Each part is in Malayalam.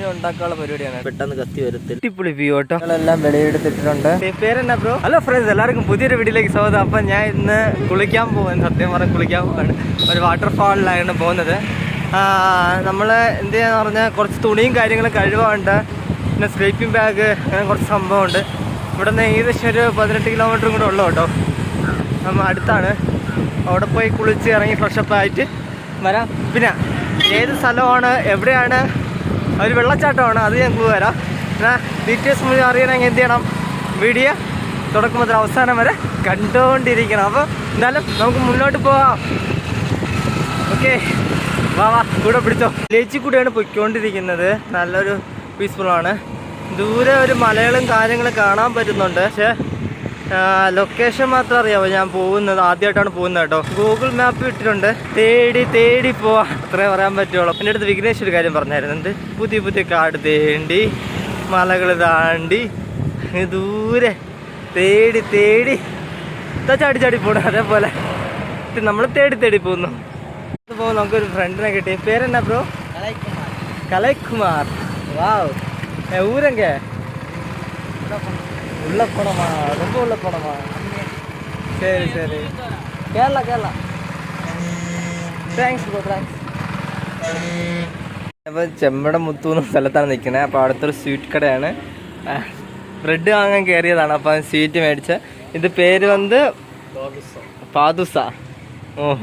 ഉണ്ടാക്കാനുള്ള പരിപാടിയാണ്. പെട്ടെന്ന് കത്തി വരത്തിൽ അടിപൊളി വ്യൂ കേട്ടോ. എല്ലാം വെളിയെടുത്തിട്ടുണ്ട്. പേരെന്നാ ബ്രോ? ഹലോ ഫ്രണ്ട്സ്, എല്ലാവർക്കും പുതിയൊരു വീഡിയോയിലേക്ക് സ്വാഗതം. അപ്പം ഞാൻ ഇന്ന് കുളിക്കാൻ പോകുന്നത്, സത്യം പറഞ്ഞാൽ കുളിക്കാൻ പോവാണ്. ഒരു വാട്ടർഫാളിലാണ് പോകുന്നത്. നമ്മൾ എന്ത് ചെയ്യാന്ന് പറഞ്ഞാൽ കുറച്ച് തുണിയും കാര്യങ്ങളും കഴുകാറുണ്ട്. പിന്നെ സ്ലീപ്പിംഗ് ബാഗ്, അങ്ങനെ കുറച്ച് സംഭവമുണ്ട്. ഇവിടെ നിന്ന് ഏകദേശം ഒരു 18 കിലോമീറ്ററും കൂടെ ഉള്ളു കേട്ടോ. നമ്മൾ അടുത്താണ്. അവിടെ പോയി കുളിച്ച് ഇറങ്ങി ഫ്രഷപ്പ് ആയിട്ട് വരാം. പിന്നെ ഏത് സ്ഥലമാണ്, എവിടെയാണ്, ഒരു വെള്ളച്ചാട്ടമാണ്, അത് ഞാൻ വരാം. പിന്നെ ഡീറ്റെയിൽസ് മുഴുവൻ അറിയണമെങ്കിൽ എന്ത് ചെയ്യണം, വീഡിയോ തുടക്കം മുതൽ അവസാനം വരെ കണ്ടുകൊണ്ടിരിക്കണം. അപ്പോൾ എന്നാലും നമുക്ക് മുന്നോട്ട് പോവാം. ഓക്കെ, വാ കൂടെ പിടിച്ചോ. വില്ലേജിൽ കൂടെയാണ് പൊയ്ക്കൊണ്ടിരിക്കുന്നത്. നല്ലൊരു പീസ്ഫുള്ളാണ്. ദൂരെ ഒരു മലകളും കാര്യങ്ങളും കാണാൻ പറ്റുന്നുണ്ട്. പക്ഷേ ലൊക്കേഷൻ മാത്രം അറിയാമോ ഞാൻ പോകുന്നത്, ആദ്യമായിട്ടാണ് പോകുന്നത് കേട്ടോ. ഗൂഗിൾ മാപ്പ് ഇട്ടിട്ടുണ്ട്. തേടി പോവാം, അത്രേ പറയാൻ പറ്റുള്ളൂ. എൻ്റെ അടുത്ത് വിഘ്നേഷ് ഒരു കാര്യം പറഞ്ഞായിരുന്നു, എന്ത് പുതിയ കാട് തേണ്ടി മലകൾ താണ്ടി ദൂരെ തേടി ചാടി പോകണം. അതേപോലെ നമ്മൾ തേടി പോകുന്നു. അപ്പോൾ നമുക്കൊരു ഫ്രണ്ടിനെ കിട്ടി. പേരെന്നാ ബ്രോ? കലൈകുമാർ. വാവ്, ഊരങ്ക உள்ள போனோமா? ரொம்ப உள்ள போனோமா? சரி கேரளா. Thanks bro, thanks. അപ്പോൾ ചെമ്മട മുത്തൂന്ന് സ്ഥലത്താണ് നിൽക്കുന്നത്. അപ്പോൾ അടുത്തൊരു സ്വീറ്റ് കടയാണ്. ബ്രെഡ് വാങ്ങാൻ കയറിയതാണ്. അപ്പോൾ സ്വീറ്റ് മേടിച്ച. ഇത് പേര് വന്ന് പാദുസ.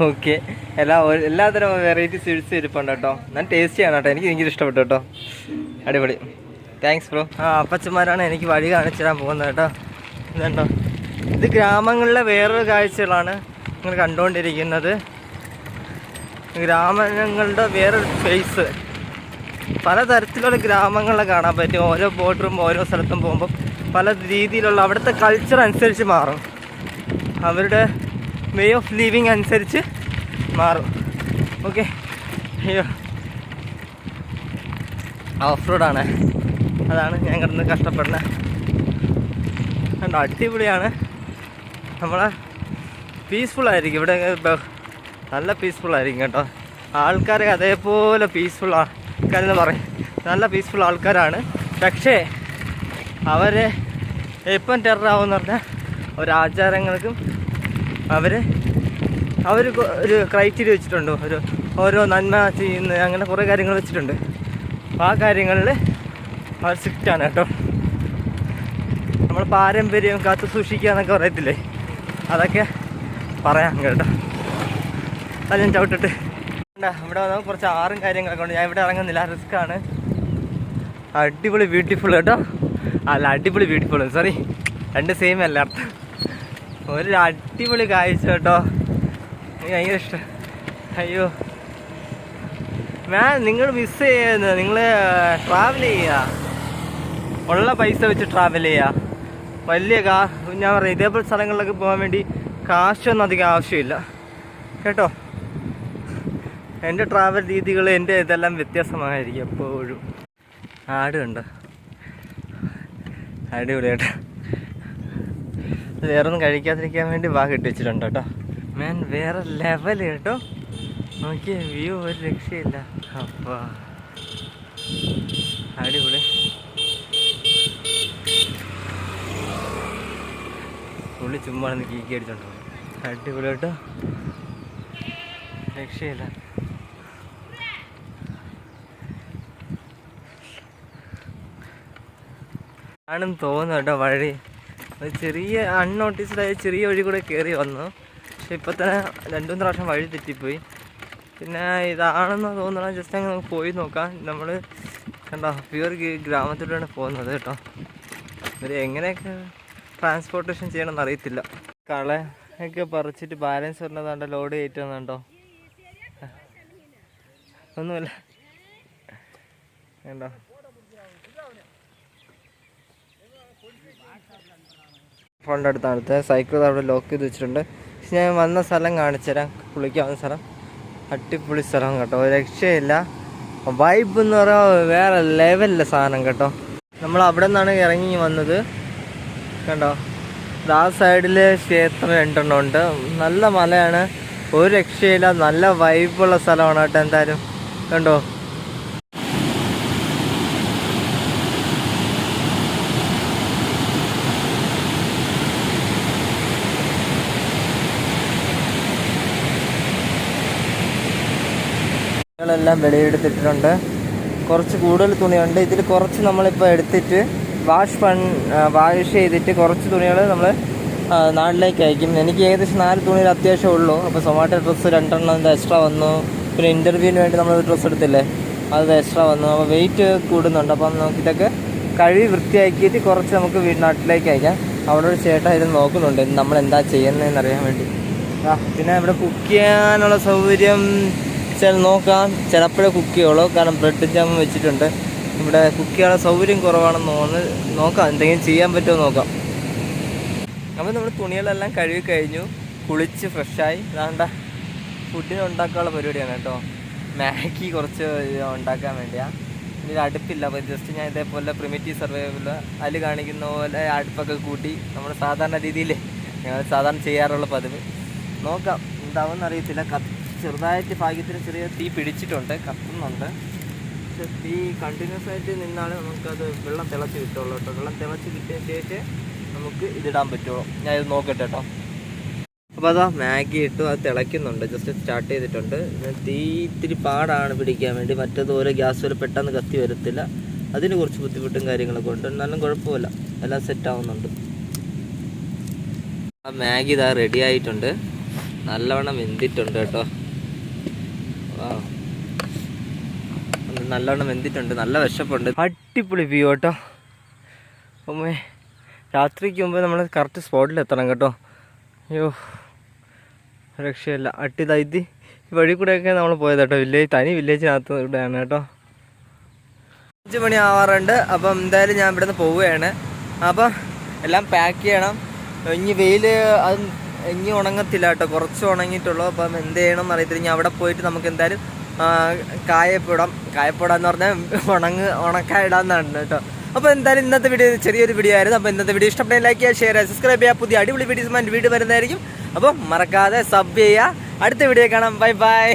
ഓക്കെ, എല്ലാത്തരം വെറൈറ്റി സ്വീറ്റ്സ് ഇരിപ്പുണ്ട് കേട്ടോ. ഞാൻ ടേസ്റ്റ് ചെയ്യണം കേട്ടോ. എനിക്ക് ഭയങ്കര ഇഷ്ടപ്പെട്ടു കേട്ടോ. അടിപൊളി, താങ്ക്സ് ബ്രോ. അപ്പച്ചന്മാരാണ് എനിക്ക് വഴി കാണിച്ചു തരാൻ പോകുന്നത് കേട്ടോ. ഇതുണ്ടോ, ഇത് ഗ്രാമങ്ങളിലെ വേറൊരു കാഴ്ചകളാണ് നിങ്ങൾ കണ്ടുകൊണ്ടിരിക്കുന്നത്. ഗ്രാമങ്ങളുടെ വേറൊരു ഫേസ്. പലതരത്തിലുള്ള ഗ്രാമങ്ങളെ കാണാൻ പറ്റും. ഓരോ ബോർഡറും ഓരോ സ്ഥലത്തും പോകുമ്പോൾ പല രീതിയിലുള്ള അവിടുത്തെ കൾച്ചർ അനുസരിച്ച് മാറും. അവരുടെ വേ ഓഫ് ലിവിങ് അനുസരിച്ച് മാറും. ഓക്കെ, അയ്യോ ഓഫ് റോഡാണ്, അതാണ് ഞാൻ കിടന്ന് കഷ്ടപ്പെടുന്നത്. കണ്ടോ, അടിപൊളിയാണ്. നമ്മളെ പീസ്ഫുള്ളായിരിക്കും ഇവിടെ, നല്ല പീസ്ഫുള്ളായിരിക്കും കേട്ടോ. ആൾക്കാർ അതേപോലെ പീസ്ഫുൾ ആൾക്കാരെന്ന് പറയും. നല്ല പീസ്ഫുൾ ആൾക്കാരാണ്. പക്ഷേ അവർ എപ്പം ടെററാവുമെന്ന് പറഞ്ഞാൽ ഒരാചാരങ്ങൾക്കും അവർ ഒരു ക്രൈറ്റീരിയ വെച്ചിട്ടുണ്ട്. ഓരോ നന്മ ചെയ്യുന്ന അങ്ങനെ കുറേ കാര്യങ്ങൾ വെച്ചിട്ടുണ്ട്. അപ്പോൾ ആ കാര്യങ്ങളിൽ അവർ സ്ട്രിക്റ്റാണ് കേട്ടോ. നമ്മൾ പാരമ്പര്യം കാത്തു സൂക്ഷിക്കുക എന്നൊക്കെ പറയത്തില്ലേ, അതൊക്കെ പറയാം കേട്ടോ. അത് ഞാൻ ചവിട്ടിട്ട് ഇവിടെ വന്നാൽ കുറച്ച് ആറും കാര്യങ്ങളൊക്കെ ഉണ്ട്. ഞാൻ ഇവിടെ ഇറങ്ങുന്നില്ല, റിസ്ക്കാണ്. അടിപൊളി ബ്യൂട്ടിഫുൾ കേട്ടോ. അല്ല, അടിപൊളി ബ്യൂട്ടിഫുൾ, സോറി, രണ്ട് സെയിം അല്ല അർത്ഥം. ഒരു അടിപൊളി കാഴ്ച കേട്ടോ. എനിക്ക് ഭയങ്കര ഇഷ്ടം. അയ്യോ നിങ്ങൾ മിസ് ചെയ്യുന്നത്, നിങ്ങൾ ട്രാവൽ ചെയ്യുക, ഉള്ള പൈസ വെച്ച് ട്രാവൽ ചെയ്യുക. വലിയ ഞാൻ പറയാം, ഇതേപോലെ സ്ഥലങ്ങളിലൊക്കെ പോകാൻ വേണ്ടി കാശൊന്നും അധികം ആവശ്യമില്ല കേട്ടോ. എൻ്റെ ട്രാവൽ രീതികൾ, എൻ്റെ ഇതെല്ലാം വ്യത്യാസമായിരിക്കും എപ്പോഴും. ആട് കണ്ടോ, അടിപൊളി കേട്ടോ. വേറൊന്നും കഴിക്കാതിരിക്കാൻ വേണ്ടി വാ കെട്ടി വെച്ചിട്ടുണ്ട് കേട്ടോ. മാൻ വേറെ ലെവൽ കേട്ടോ. നോക്കിയ വ്യൂ ഒരു രക്ഷയില്ല. അപ്പാ അടിപൊളി. പുള്ളി ചുമ്മാ കീക്കി അടിച്ചോണ്ടോ. അടിപൊളി കേട്ടോ, രക്ഷയില്ല. ആണെന്ന് തോന്നുന്നു കേട്ടോ. വഴി ഒരു ചെറിയ അൺനോട്ടീസ്ഡായ ചെറിയ വഴി കൂടെ കയറി വന്നു. പക്ഷെ ഇപ്പം തന്നെ 2-3 പ്രാവശ്യം വഴി തെറ്റിപ്പോയി. പിന്നെ ഇതാണെന്ന് തോന്നണം. ജസ്റ്റ് അങ്ങ് നമുക്ക് പോയി നോക്കാം. നമ്മൾ കണ്ടോ, പ്യുവർ ഗ്രാമത്തിലൂടെയാണ് പോകുന്നത് കേട്ടോ. ഇവർ എങ്ങനെയൊക്കെ ട്രാൻസ്പോർട്ടേഷൻ ചെയ്യണമെന്ന് അറിയത്തില്ല. കളയൊക്കെ പറിച്ചിട്ട് ബാലൻസ് വരുന്നതാണ്ടോ, ലോഡ് കയറ്റുന്നുണ്ടോ, ഒന്നുമില്ല കണ്ടോ. ഫോണിൻ്റെ അടുത്താണ് സൈക്കിൾ അവിടെ ലോക്ക് ചെയ്ത് വെച്ചിട്ടുണ്ട്. പക്ഷെ ഞാൻ വന്ന സ്ഥലം കാണിച്ചു തരാം, കുളിക്കാവുന്ന സ്ഥലം. അടിപൊളി സ്ഥലം കേട്ടോ, രക്ഷയില്ല. വൈബ് എന്ന് പറയാൻ വേറെ ലെവലിലെ സാധനം കേട്ടോ. നമ്മൾ അവിടെ നിന്നാണ് ഇറങ്ങി വന്നത് കണ്ടോ. ആ സൈഡിൽ ക്ഷേത്രം 2 ഉണ്ട്. നല്ല മലയാണ്, ഒരു രക്ഷയില്ല. നല്ല വൈബുള്ള സ്ഥലമാണ് കേട്ടോ. എന്തായാലും കണ്ടോ, തുണികളെല്ലാം വെളിയെടുത്തിട്ടുണ്ട്. കുറച്ച് കൂടുതൽ തുണിയുണ്ട്. ഇതിൽ കുറച്ച് നമ്മളിപ്പോൾ എടുത്തിട്ട് വാഷ് ചെയ്തിട്ട് കുറച്ച് തുണികൾ നമ്മൾ നാട്ടിലേക്ക് അയക്കും. എനിക്ക് ഏകദേശം 4 തുണിയിൽ അത്യാവശ്യം ഉള്ളൂ. അപ്പോൾ സൊമാറ്റോ ഡ്രസ്സ് 2 എണ്ണം എക്സ്ട്രാ വന്നു. പിന്നെ ഇൻ്റർവ്യൂവിന് വേണ്ടി നമ്മൾ ഡ്രസ്സ് എടുത്തില്ലേ, അത് എക്സ്ട്രാ വന്നു. അപ്പോൾ വെയിറ്റ് കൂടുന്നുണ്ട്. അപ്പം നമുക്കിതൊക്കെ കഴുകി വൃത്തിയാക്കിയിട്ട് കുറച്ച് നമുക്ക് നാട്ടിലേക്ക് അയക്കാം. അവിടെ ഒരു ചേട്ടാ ഇത് നോക്കുന്നുണ്ട് നമ്മൾ എന്താ ചെയ്യുന്നതെന്ന് അറിയാൻ വേണ്ടി. പിന്നെ ഇവിടെ കുക്ക് ചെയ്യാനുള്ള സൗകര്യം നോക്കാം. ചിലപ്പോഴേ കുക്ക് ചെയ്യുള്ളൂ, കാരണം ബ്രെഡ് ജാം വെച്ചിട്ടുണ്ട്. ഇവിടെ കുക്ക് ചെയ്യാനുള്ള സൗകര്യം കുറവാണെന്ന് തോന്നുന്നു. നോക്കാം എന്തെങ്കിലും ചെയ്യാൻ പറ്റുമോ നോക്കാം. അപ്പോൾ നമ്മൾ തുണികളെല്ലാം കഴുകി കഴിഞ്ഞു, കുളിച്ച് ഫ്രഷായി. അതാണ്ട ഫുഡിന് ഉണ്ടാക്കാനുള്ള പരിപാടിയാണ് കേട്ടോ. മാഗി കുറച്ച് ഉണ്ടാക്കാൻ വേണ്ടിയാണ്. ഇതിൽ അടുപ്പില്ല, അപ്പോൾ ജസ്റ്റ് ഞാൻ ഇതേപോലെ പ്രിമിറ്റീവ് സർവൈവൽ അതിൽ കാണിക്കുന്ന പോലെ അടുപ്പൊക്കെ കൂട്ടി നമ്മൾ സാധാരണ രീതിയിൽ ഞങ്ങൾ സാധാരണ ചെയ്യാറുള്ള പതിവ്. നോക്കാം എന്താവുമെന്ന് അറിയത്തില്ല. ചെറുതായിട്ട് ഭാഗ്യത്തിന് ചെറിയ തീ പിടിച്ചിട്ടുണ്ട്, കത്തുന്നുണ്ട്. പക്ഷെ തീ കണ്ടിന്യൂസ് ആയിട്ട് നിന്നാണ് നമുക്കത് വെള്ളം തിളച്ച് കിട്ടുള്ളൂ കേട്ടോ. വെള്ളം തിളച്ച് കിട്ടിയ ശേഷം നമുക്ക് ഇതിടാൻ പറ്റുള്ളൂ. ഞാൻ ഇത് നോക്കട്ടെ കേട്ടോ. അപ്പോൾ അതാ മാഗി ഇട്ടു, അത് തിളയ്ക്കുന്നുണ്ട്. ജസ്റ്റ് സ്റ്റാർട്ട് ചെയ്തിട്ടുണ്ട്. തീ ഇത്തിരി പാടാണ് പിടിക്കാൻ വേണ്ടി. മറ്റേത് ഓരോ ഗ്യാസ് വരെ പെട്ടെന്ന് കത്തി വരത്തില്ല. അതിന് കുറച്ച് ബുദ്ധിമുട്ടും കാര്യങ്ങളൊക്കെ ഉണ്ട്. എന്നാലും കുഴപ്പമില്ല, എല്ലാം സെറ്റ് ആവുന്നുണ്ട്. ആ മാഗി ഇതാ റെഡി ആയിട്ടുണ്ട്. നല്ലവണ്ണം വെന്തിട്ടുണ്ട് കേട്ടോ. നല്ലവണ്ണം വെന്തിട്ടുണ്ട്. നല്ല വിശപ്പുണ്ട്. അടിപൊളി വ്യൂ കേട്ടോ. അമ്മേ, രാത്രിക്ക് മുമ്പ് നമ്മൾ കറക്റ്റ് സ്പോട്ടിൽ എത്തണം കേട്ടോ. അയ്യോ രക്ഷയില്ല. ഇത് ഈ വഴി കൂടെയൊക്കെ നമ്മൾ പോയത് കേട്ടോ. തനി വില്ലേജിനകത്ത് ഇവിടെയാണ് കേട്ടോ. 5 മണി ആവാറുണ്ട്. അപ്പം എന്തായാലും ഞാൻ ഇവിടെ നിന്ന് പോവുകയാണ്. അപ്പം എല്ലാം പാക്ക് ചെയ്യണം. ഇനി വെയിൽ അത് ഇനി ഉണങ്ങത്തില്ല കേട്ടോ, കുറച്ച് ഉണങ്ങിയിട്ടുള്ളൂ. അപ്പം എന്ത് ചെയ്യണം എന്ന് അറിയത്തില്ല. ഇനി അവിടെ പോയിട്ട് നമുക്ക് എന്തായാലും കായപ്പെടാന്ന് പറഞ്ഞാൽ ഉണക്കായിടാന്നാണ് കേട്ടോ. അപ്പോൾ എന്തായാലും ഇന്നത്തെ വീഡിയോ ചെറിയൊരു വീഡിയോ ആയിരുന്നു. അപ്പോൾ ഇന്നത്തെ വീഡിയോ ഇഷ്ടപ്പെട്ടെങ്കിൽ ലൈക്ക് ചെയ്യുക, ഷെയർ ചെയ്യുക, സബ്സ്ക്രൈബ് ചെയ്യുക. പുതിയ അടിപൊളി വീഡിയോസുമായി വീഡിയോ വരുന്നതായിരിക്കും. അപ്പം മറക്കാതെ സബ് ചെയ്യുക. അടുത്ത വീഡിയോ കാണാം. Bye bye.